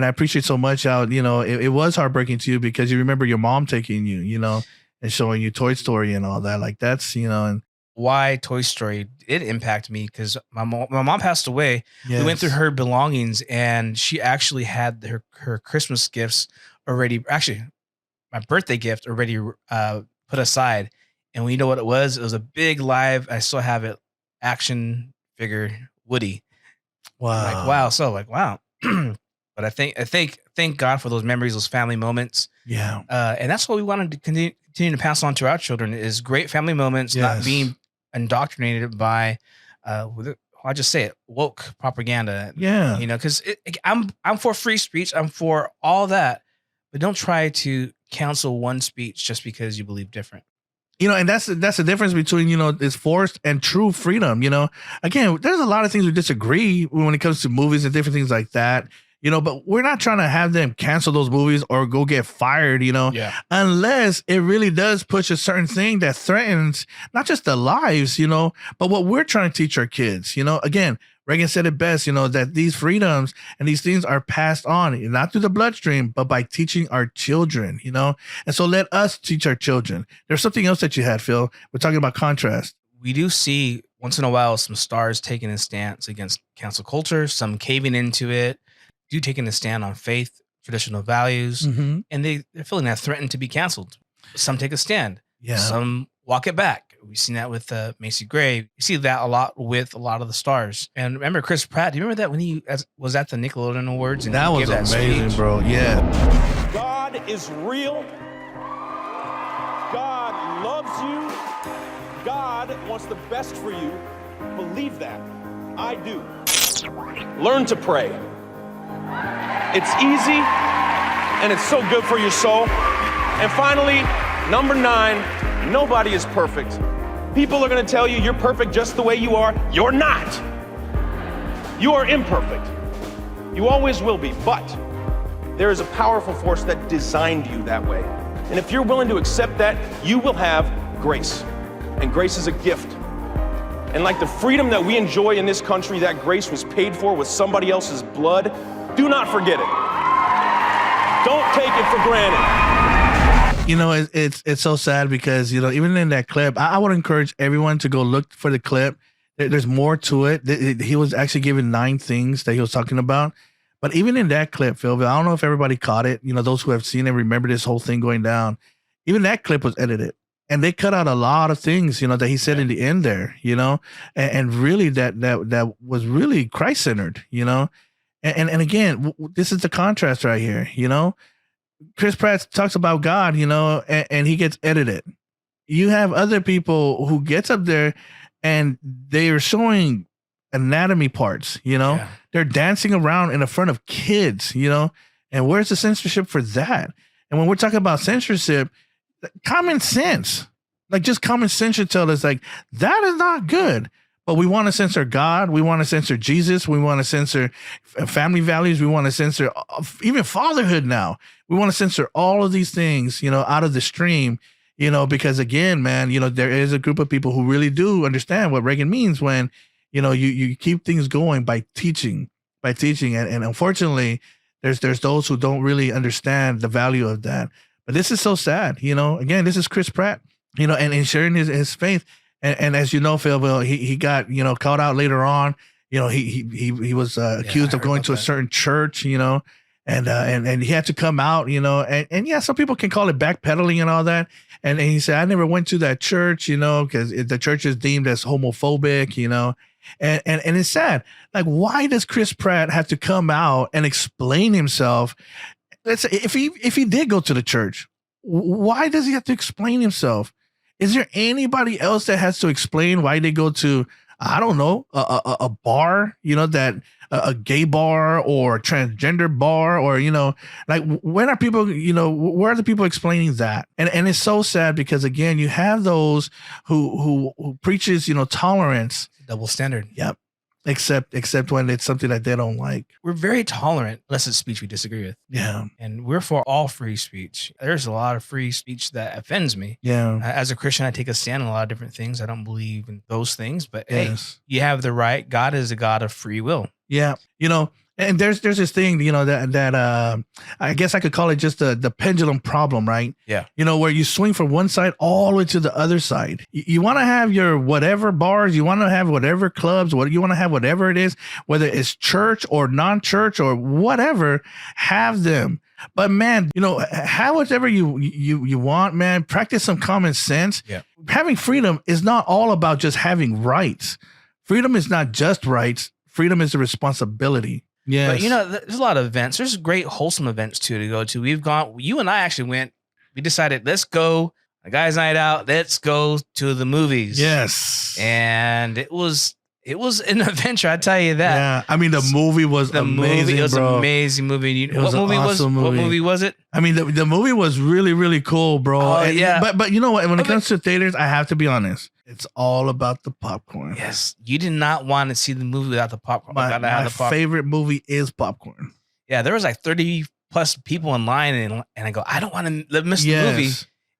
I appreciate so much how it was heartbreaking to you, because you remember your mom taking you, and showing you Toy Story and all that. Like that's and why Toy Story did impact me, because my mom passed away. Yes. We went through her belongings, and she actually had her Christmas gifts already. Actually, my birthday gift already put aside. And you know what it was? It was a big live. I still have it. Action figure Woody. Wow. Wow. But I thank God for those memories, those family moments. Yeah. And that's what we wanted to continue to pass on to our children, is great family moments, not being indoctrinated by, I'll just say it, woke propaganda. Yeah. Because I'm for free speech. I'm for all that, but don't try to cancel one speech just because you believe different. And that's the difference between, it's forced and true freedom. Again, there's a lot of things we disagree when it comes to movies and different things like that. but we're not trying to have them cancel those movies or go get fired, Yeah. unless it really does push a certain thing that threatens not just the lives, but what we're trying to teach our kids. Again, Reagan said it best, that these freedoms and these things are passed on, not through the bloodstream, but by teaching our children, and so let us teach our children. There's something else that you had, Phil. We're talking about contrast. We do see once in a while some stars taking a stance against cancel culture, some caving into it, do taking a stand on faith, traditional values, and they're feeling that threatened to be canceled. Some take a stand. Yeah. Some walk it back. We've seen that with Macy Gray. You see that a lot with a lot of the stars. And remember Chris Pratt? Do you remember that when he was at the Nickelodeon Awards? And That he was gave amazing, speech? bro. Yeah. God is real. God loves you. God wants the best for you. Believe that. I do. Learn to pray. It's easy and it's so good for your soul. And finally, number 9, nobody is perfect. People are going to tell you you're perfect just the way you are. You're not. You are imperfect. You always will be. But there is a powerful force that designed you that way. And if you're willing to accept that, you will have grace. And grace is a gift. And like the freedom that we enjoy in this country, that grace was paid for with somebody else's blood. Do not forget it. Don't take it for granted. It's so sad because, even in that clip, I would encourage everyone to go look for the clip. There's more to it. He was actually given 9 things that he was talking about. But even in that clip, PhillVill, I don't know if everybody caught it. Those who have seen it remember this whole thing going down. Even that clip was edited. And they cut out a lot of things, that he said in the end there, and really that was really Christ-centered, And again, this is the contrast right here, Chris Pratt talks about God, and he gets edited. You have other people who gets up there and they are showing anatomy parts, They're dancing around in the front of kids, and where's the censorship for that? And when we're talking about censorship, common sense, just common sense should tell us that is not good. But we want to censor God. We want to censor Jesus. We want to censor family values. We want to censor even fatherhood now. We want to censor all of these things, out of the stream, because again, man, there is a group of people who really do understand what Reagan means when, you keep things going by teaching. And unfortunately, there's those who don't really understand the value of that. But this is so sad, again, this is Chris Pratt, and sharing his faith. And as you know, PhillVill, he got, called out later on. He was accused of going to a certain church, and he had to come out, and yeah, some people can call it backpedaling and all that. And he said, I never went to that church, because the church is deemed as homophobic, and it's sad. Why does Chris Pratt have to come out and explain himself? Let's say if he did go to the church, why does he have to explain himself? Is there anybody else that has to explain why they go to, I don't know, a bar, that a gay bar or a transgender bar, or, when are people, where are the people explaining that? And it's so sad because, again, you have those who preaches, tolerance. Double standard. Yep. Except when it's something that they don't like. We're very tolerant, unless it's speech we disagree with. Yeah. And we're for all free speech. There's a lot of free speech that offends me. Yeah. As a Christian, I take a stand on a lot of different things. I don't believe in those things, but Yes. hey, you have the right. God is a God of free will. Yeah. And there's this thing, that I guess I could call it just the pendulum problem, right? Yeah. Where you swing from one side all the way to the other side. You want to have your whatever bars, you want to have whatever clubs, you want to have whatever it is, whether it's church or non-church or whatever, have them. But man, have whatever you want, man. Practice some common sense. Yeah. Having freedom is not all about just having rights. Freedom is not just rights. Freedom is a responsibility. Yes. But there's a lot of events. There's great wholesome events too to go to. You and I actually went. We decided let's go a guys' night out. Let's go to the movies. Yes. And it was an adventure. I tell you that. Yeah. I mean, the movie was amazing. It was bro. an amazing movie. It was what movie. movie was it? I mean, the movie was really, really cool, bro. Oh, yeah. But you know what? When it comes to theaters, I have to be honest. It's all about the popcorn. Yes. You did not want to see the movie without the popcorn. My favorite movie is popcorn. Yeah, there was like 30 plus people in line, and I go, I don't want to miss the movie.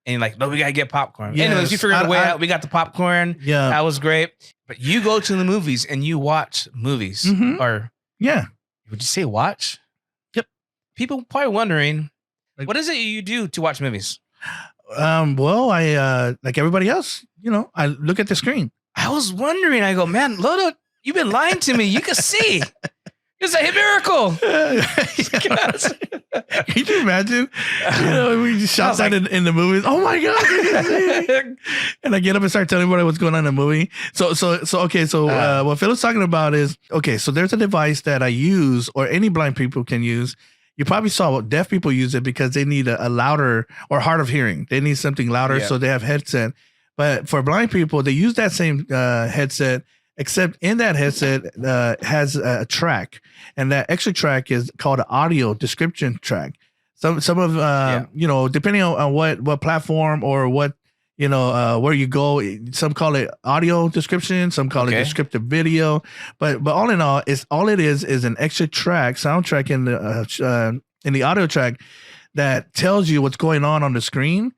And you're like, no, we gotta get popcorn. Yes. Anyways, you figured a way out. We got the popcorn. Yeah, that was great. But you go to the movies and you watch movies, or would you say watch? Yep. People probably wondering, what is it you do to watch movies? Well, I like everybody else, I look at the screen. I was wondering. I go, man, Loto, you've been lying to me. You can see. It's a miracle. Can you imagine? We just shot that in the movies. Oh my god! And I get up and start telling everybody what's going on in the movie. So what Phil is talking about is so there's a device that I use, or any blind people can use. You probably saw deaf people use it because they need a louder or hard of hearing. They need something louder, so they have headset. But for blind people, they use that same headset. Except in that headset has a track, and that extra track is called an audio description track. Some of depending on what platform or what where you go, some call it audio description, some call it descriptive video. But all in all, it is an extra track, soundtrack in the audio track that tells you what's going on the screen.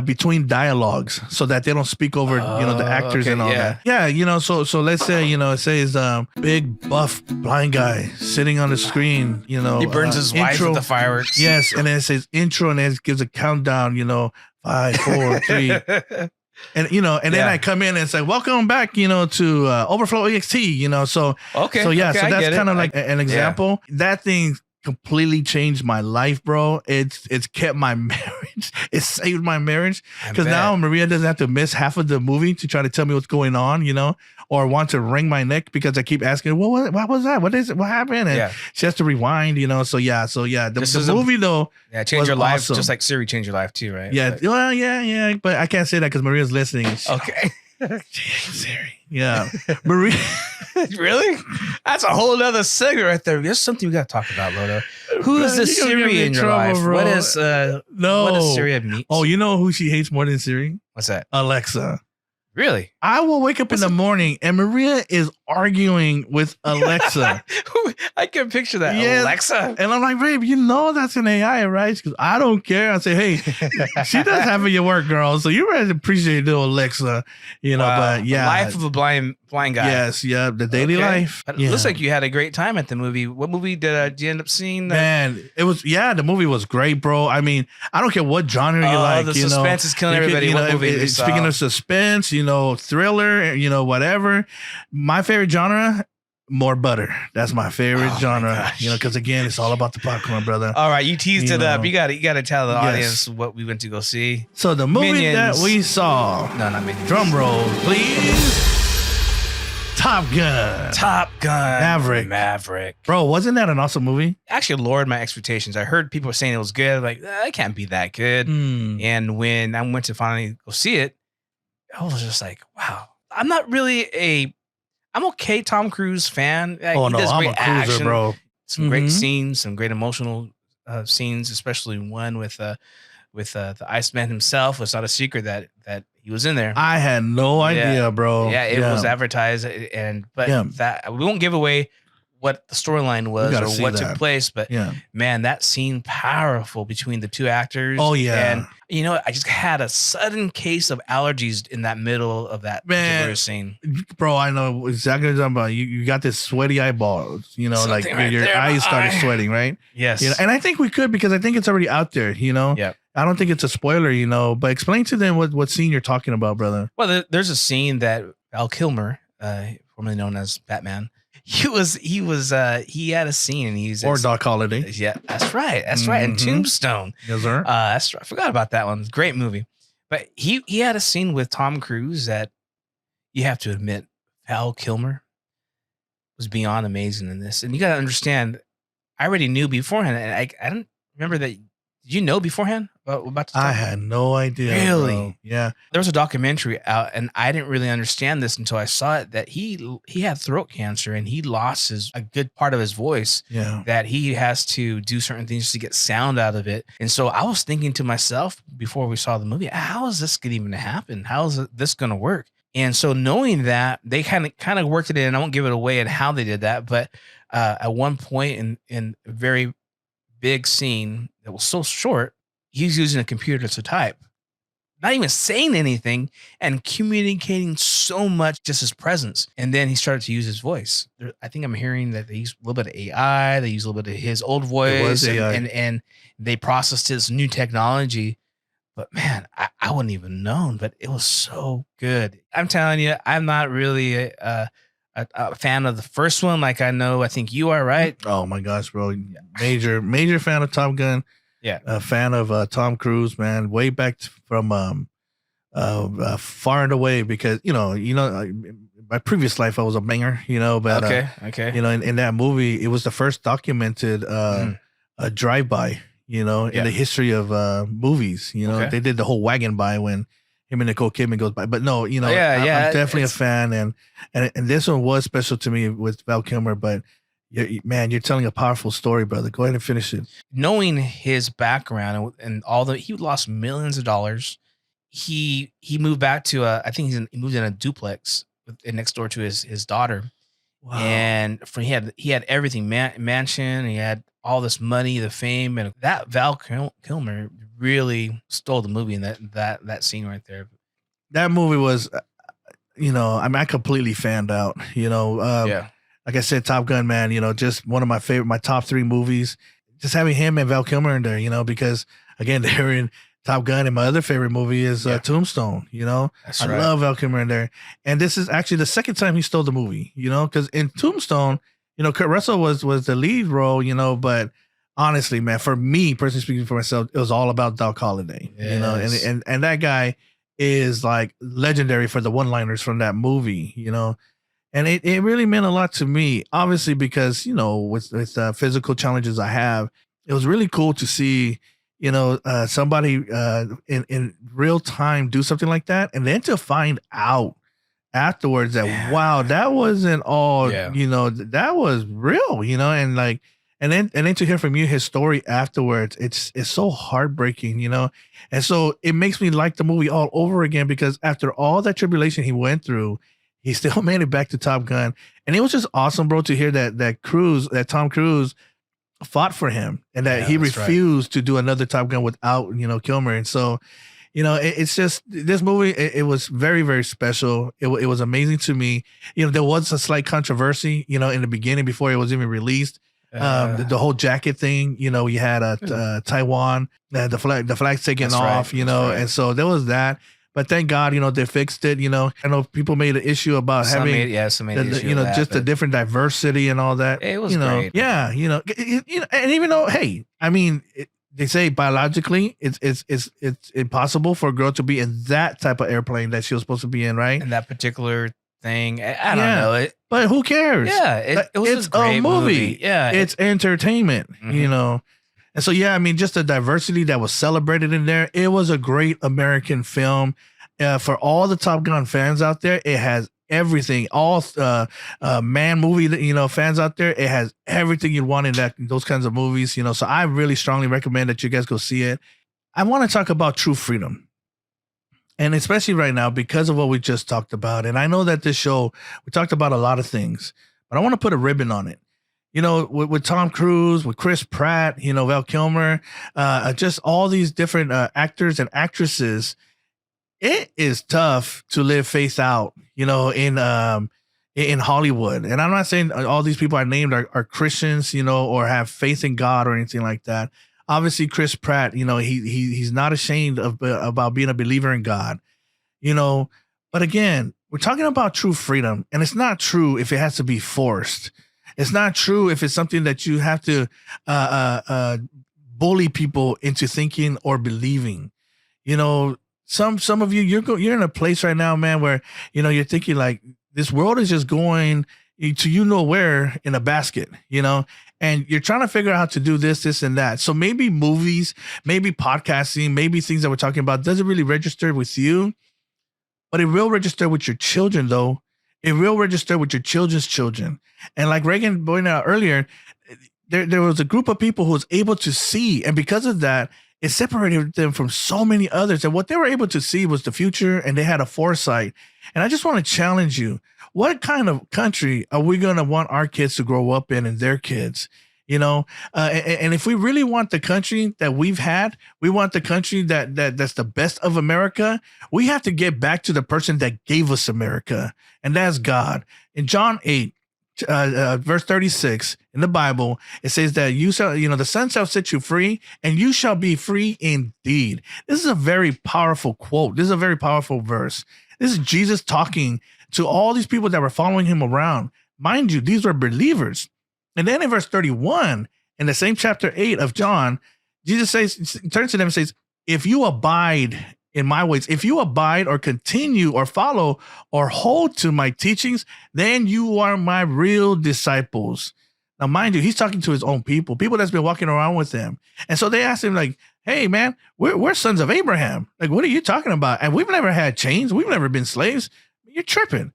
Between dialogues, so that they don't speak over the actors and all that. Yeah, so let's say it says big buff blind guy sitting on the screen. He burns his wife with the fireworks. Yes, and then it says intro, and then it gives a countdown. 5, 4, 3. And then I come in and say, "Welcome back, to Overflow EXT." So that's kind of like an example. That thing completely changed my life, bro. It's kept my marriage. It saved my marriage, because now Maria doesn't have to miss half of the movie to try to tell me what's going on, or want to wring my neck because I keep asking her, well, what was that? What is it? What happened? And she has to rewind, So the movie though, changed your life, awesome. Just like Siri changed your life too, right? Yeah, well, But I can't say that because Maria's listening. Okay. Siri. Yeah. Maria. Really? That's a whole other segment right there. There's something we got to talk about, Loto. Who is the Siri in your life? Bro. What is Siri meet? Oh, you know who she hates more than Siri? What's that? Alexa. Really? I will wake up in the morning and Maria is arguing with Alexa. I can picture that. Yes. Alexa. And I'm like, babe, that's an AI, right? Because I don't care. I say, hey, she does have your work, girl. So you better appreciate little Alexa, But yeah. The life of a blind guy. Yes, yeah. The daily life. It looks like you had a great time at the movie. What movie did you end up seeing? Man, it was, the movie was great, bro. I mean, I don't care what genre you like. The suspense is killing everybody. What movie speaking of suspense, thriller, whatever. My favorite genre, more butter. That's my favorite genre. Because again, it's all about the popcorn, brother. All right, you teased it up. You got to tell the audience what we went to go see. So the movie that we saw. No, not Minions. Drum roll, please. Top Gun. Maverick. Bro, wasn't that an awesome movie? Actually lowered my expectations. I heard people saying it was good. Like, it can't be that good. And when I went to finally go see it, I was just like, wow. I'm not really I'm okay Tom Cruise fan. He does I'm great a cruiser, action, bro. Some great scenes, some great emotional scenes, especially one with the Iceman himself. It's not a secret that he was in there. I had no idea, bro. Yeah, it was advertised, that we won't give away what the storyline was or what took place, but man, that scene powerful between the two actors. Oh yeah, and I just had a sudden case of allergies in that middle of that particular scene. Bro, I know exactly what you're talking about. You got this sweaty eyeballs, like right your eyes started sweating, right? Yes, and I think we could because I think it's already out there. Yeah. I don't think it's a spoiler, but explain to them what scene you're talking about, brother. Well, there's a scene that Val Kilmer, formerly known as Batman, he had a scene and or Doc Holliday. Yeah, that's right. And Tombstone. Yes, sir. I forgot about that one. Great movie. But he had a scene with Tom Cruise that you have to admit, Val Kilmer was beyond amazing in this. And you got to understand, I already knew beforehand, and I didn't remember that. Did you know beforehand about I had no idea. Really? Bro. Yeah. There was a documentary out, and I didn't really understand this until I saw it, that he had throat cancer and he lost a good part of his voice. Yeah. That he has to do certain things to get sound out of it. And so I was thinking to myself before we saw the movie, how is this going to even happen? How is this going to work? And so knowing that, they kind of worked it in. I won't give it away and how they did that, but at one point in very big scene that was so short, he's using a computer to type, not even saying anything and communicating so much, just his presence. And then he started to use his voice. I think I'm hearing that they use a little bit of AI. They use a little bit of his old voice. It was AI. And they processed his new technology. But man, I wouldn't even known, but it was so good. I'm telling you, I'm not really a fan of the first one. Like I think you are, right? Oh my gosh, bro. Major fan of Top Gun. Yeah. A fan of Tom Cruise, man. Way back from far and away, because my previous life I was a banger, but Okay. in that movie it was the first documented drive-by, in the history of movies. Okay. They did the whole wagon by when him and Nicole Kidman goes by. But no, I'm definitely a fan, and this one was special to me with Val Kilmer. But you're telling a powerful story, brother. Go ahead and finish it. Knowing his background and all he lost millions of dollars. He moved back to he moved in a duplex next door to his daughter. Wow. And he had everything, mansion. He had all this money, the fame, and that Val Kilmer really stole the movie in that scene right there. That movie was, I completely fanned out. Like I said, Top Gun, man. Just one of my top 3 movies. Just having him and Val Kilmer in there, because again they're in Top Gun, and my other favorite movie is Tombstone. That's I right. love Val Kilmer in there, and this is actually the second time he stole the movie. Because in Tombstone, Kurt Russell was the lead role. But honestly, man, for me personally speaking, for myself, it was all about Doc Holliday. Yes. And that guy is like legendary for the one-liners from that movie. And it really meant a lot to me, obviously, because with physical challenges I have, it was really cool to see somebody in real time do something like that, and then to find out afterwards that wow, that wasn't all that was real, and then to hear from you his story afterwards, it's so heartbreaking, and so it makes me like the movie all over again, because after all that tribulation he went through, he still made it back to Top Gun. And it was just awesome, bro, to hear that Tom Cruise fought for him, and that he refused to do another Top Gun without, Kilmer. And so, it's just this movie, it was very, very special. It was amazing to me. There was a slight controversy, in the beginning before it was even released. The whole jacket thing, you had Taiwan, the flag's taken off, and so there was that. But thank God, they fixed it. I know people made an issue about Some having, made an issue of that, just the but different diversity and all that. it was great. Yeah, and even though, hey, I mean, they say biologically, it's impossible for a girl to be in that type of airplane that she was supposed to be in, right? And that particular thing, I don't know. But who cares? Yeah, it was it's a great movie. Yeah, It's entertainment, Mhm. And so, I mean, just the diversity that was celebrated in there. It was a great American film. For all the Top Gun fans out there, it has everything. All man movie, fans out there, it has everything you'd want in those kinds of movies. So I really strongly recommend that you guys go see it. I want to talk about true freedom, and especially right now because of what we just talked about. And I know that this show, we talked about a lot of things, but I want to put a ribbon on it. With Tom Cruise, with Chris Pratt, Val Kilmer, just all these different actors and actresses. It is tough to live faith out, in Hollywood. And I'm not saying all these people I named are Christians, or have faith in God or anything like that. Obviously, Chris Pratt, he's not ashamed about being a believer in God, But again, we're talking about true freedom, and it's not true if it has to be forced. It's not true if it's something that you have to bully people into thinking or believing. Some of you, you're in a place right now, man, where you're thinking like this world is just going to where in a basket, and you're trying to figure out how to do this, and that. So maybe movies, maybe podcasting, maybe things that we're talking about doesn't really register with you, but it will register with your children, though. It will register with your children's children. And like Reagan pointed out earlier, there was a group of people who was able to see. And because of that, it separated them from so many others. And what they were able to see was the future, and they had a foresight. And I just want to challenge you. What kind of country are we going to want our kids to grow up in, and their kids? And if we really want the country that we've had, we want the country that's the best of America, we have to get back to the person that gave us America, and that's God. In John 8, verse 36 in the Bible, it says that the Son shall set you free, and you shall be free indeed. This is a very powerful quote. This is a very powerful verse. This is Jesus talking to all these people that were following him around. Mind you, these were believers. And then in verse 31, in the same chapter 8 of John, Jesus turns to them and says, if you abide in my ways, if you abide or continue or follow or hold to my teachings, then you are my real disciples. Now, mind you, he's talking to his own people that's been walking around with him. And so they asked him, like, hey, man, we're sons of Abraham. Like, what are you talking about? And we've never had chains. We've never been slaves. You're tripping.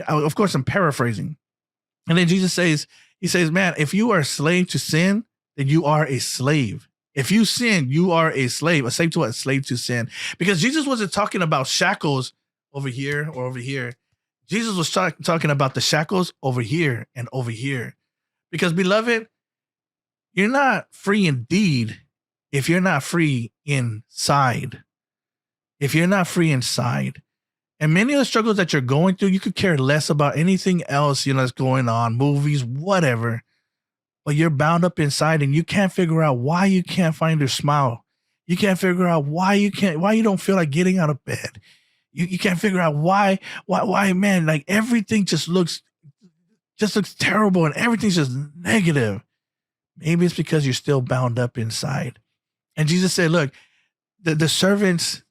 Of course, I'm paraphrasing. And then Jesus says, man, if you are a slave to sin, then you are a slave. If you sin, you are a slave. A slave to what? A slave to sin. Because Jesus wasn't talking about shackles over here or over here. Jesus was talking about the shackles over here and over here. Because, beloved, you're not free indeed if you're not free inside. If you're not free inside. And many of the struggles that you're going through, you could care less about anything else, that's going on, movies, whatever. But you're bound up inside, and you can't figure out why you can't find your smile. You can't figure out why you don't feel like getting out of bed. You can't figure out why, man, like everything just looks terrible and everything's just negative. Maybe it's because you're still bound up inside. And Jesus said, look, the servants,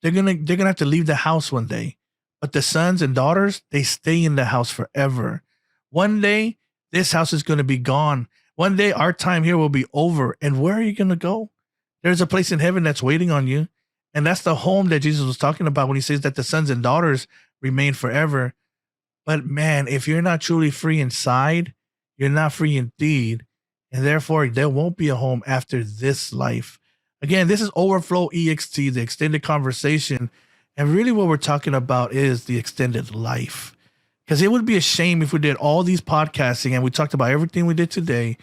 they're gonna have to leave the house one day, but the sons and daughters, they stay in the house forever. One day, this house is going to be gone. One day, our time here will be over. And where are you going to go? There's a place in heaven that's waiting on you. And that's the home that Jesus was talking about when he says that the sons and daughters remain forever. But man, if you're not truly free inside, you're not free indeed. And therefore, there won't be a home after this life. Again, this is Overflow EXT, the extended conversation. And really what we're talking about is the extended life. Because it would be a shame if we did all these podcasting and we talked about everything we did today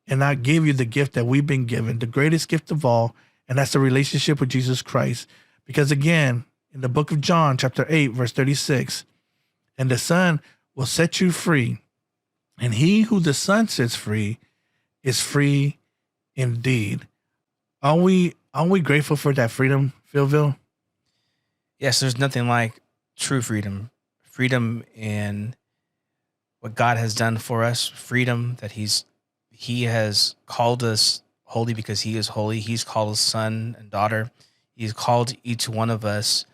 and not give you the gift that we've been given, the greatest gift of all, and that's the relationship with Jesus Christ. Because again, in the book of John, chapter 8, verse 36, and the Son will set you free, and he who the Son sets free is free indeed. Are we grateful for that freedom, PhillVill? Yes, there's nothing like true freedom. Freedom in what God has done for us. Freedom that He has called us holy because He is holy. He's called us son and daughter. He's called each one of us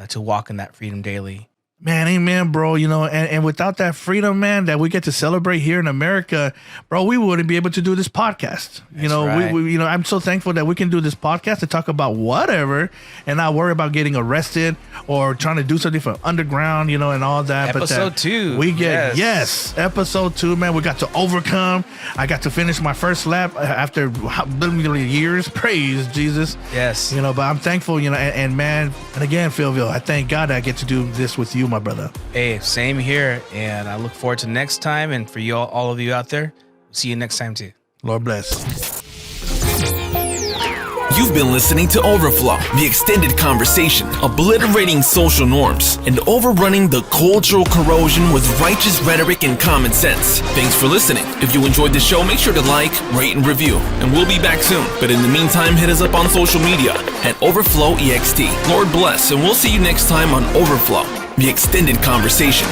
to walk in that freedom daily. Man, amen, bro. And without that freedom, man, that we get to celebrate here in America, bro, we wouldn't be able to do this podcast. Right. We I'm so thankful that we can do this podcast to talk about whatever and not worry about getting arrested or trying to do something from underground, and all that. Episode 2. We get, yes, episode 2, man. We got to overcome. I got to finish my first lap after literally years. Praise Jesus. Yes. But I'm thankful, and man, and again, PhillVill, I thank God that I get to do this with you, my brother. Hey, same here. And I look forward to next time. And for you all of you out there, see you next time too. Lord bless. You've been listening to Overflow, the extended conversation, obliterating social norms and overrunning the cultural corrosion with righteous rhetoric and common sense. Thanks for listening. If you enjoyed the show, make sure to like, rate, and review. And we'll be back soon. But in the meantime, hit us up on social media at Overflow EXT. Lord bless, and we'll see you next time on Overflow, the extended conversation.